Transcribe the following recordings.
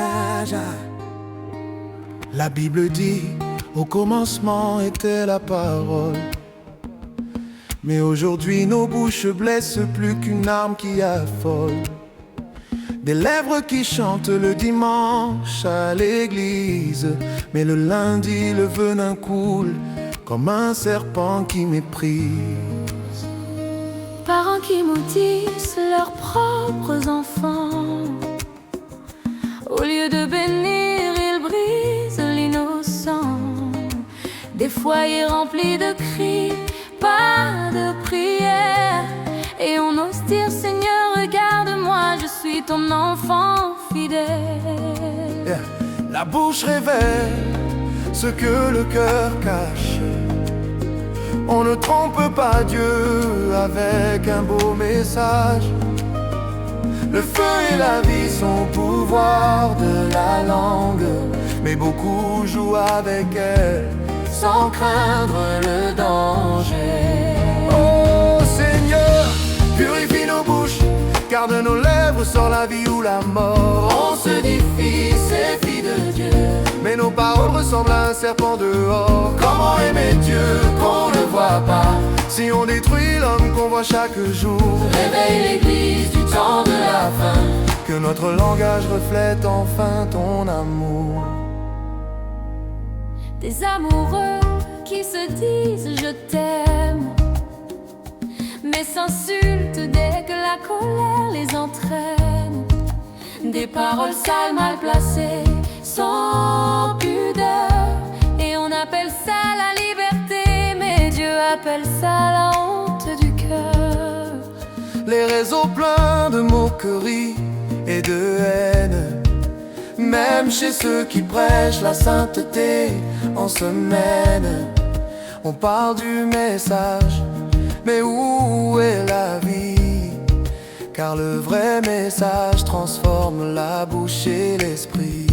âge. La Bible dit, au commencement était la parole. Mais aujourd'hui nos bouches blessent plus qu'une arme qui affole. Des lèvres qui chantent le dimanche à l'église, mais le lundi le venin coule comme un serpent qui méprise. Parents qui maudissent leurs propres enfants, au lieu de bénir, ils brisent l'innocent. Des foyers remplis de cris, pas de prière, et on ose dire Seigneur, regarde-moi, je suis ton enfant fidèle. La bouche révèle ce que le cœur cache. On ne trompe pas Dieu avec un beau message. Le feu et la vie sont au pouvoir de la langue, mais beaucoup jouent avec elle sans craindre le danger. Oh Seigneur, purifie nos bouches, car de nos lèvres sort la vie ou la mort. On se dit fils et filles de Dieu, mais nos paroles ressemblent à un serpent dehors. Comment aimer Dieu qu'on ne voit pas, si on détruit l'homme qu'on voit chaque jour? Réveille l'église du temps de la fin, que notre langage reflète enfin ton amour. Des amoureux qui se disent je t'aime, mais s'insultent dès que la colère les entraîne. Des paroles sales mal placées, sans pudeur, et on appelle ça la liberté, mais Dieu appelle ça la honte du cœur. Les réseaux pleins de moqueries et de haine, même chez ceux qui prêchent la sainteté en semaine. On parle du message, mais où est la vie? Car le vrai message transforme la bouche et l'esprit.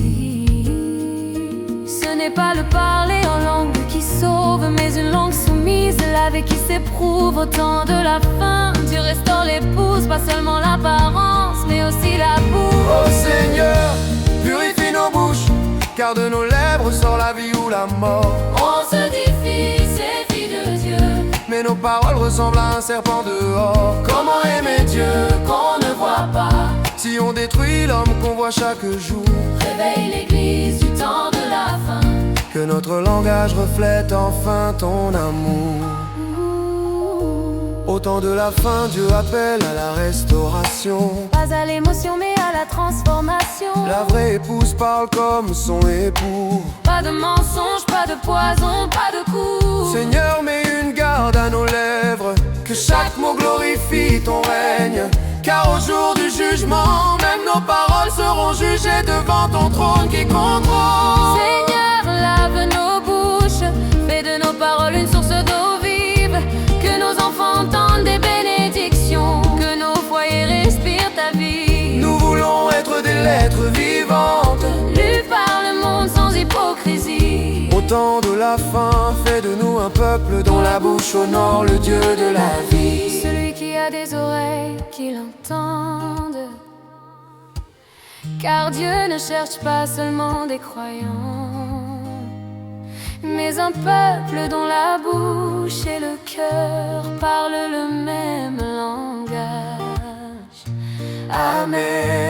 Ce n'est pas le parler en langue qui sauve, mais une langue soumise, lavée qui s'éprouve au temps de la fin. Dieu restaure l'épouse, pas seulement l'apparence, mais aussi la bouche. Oh Seigneur, purifie nos bouches, car de nos lèvres sort la vie ou la mort. On se dit fils et filles de Dieu, mais nos paroles ressemblent à un serpent dehors. Comment aimer Dieu qu'on ne voit pas, si on détruit l'homme qu'on voit chaque jour? Réveille l'église du temps de la fin, que notre langage reflète enfin ton amour. Au temps de la fin, Dieu appelle à la restauration, pas à l'émotion mais à la transformation. La vraie épouse parle comme son époux, pas de mensonge, pas de poison, pas de coups. Seigneur, mets une garde à nos lèvres, que chaque mot glorifie ton règne. Car au jour du jugement, même nos paroles seront jugées devant ton trône qui contrôle. Seigneur, lave nos bouches, fais de nos paroles une source d'eau vive, que nos enfants entendent des bénédictions, que nos foyers respirent ta vie. Nous voulons être des lettres vivantes, lues par le monde sans hypocrisie. Au temps de la fin, fais de nous un peuple dont la bouche honore le Dieu de la vie. Celui qui a des oreilles, qu'il entende, car Dieu ne cherche pas seulement des croyants, mais un peuple dont la bouche et le cœur parlent le même langage. Amen.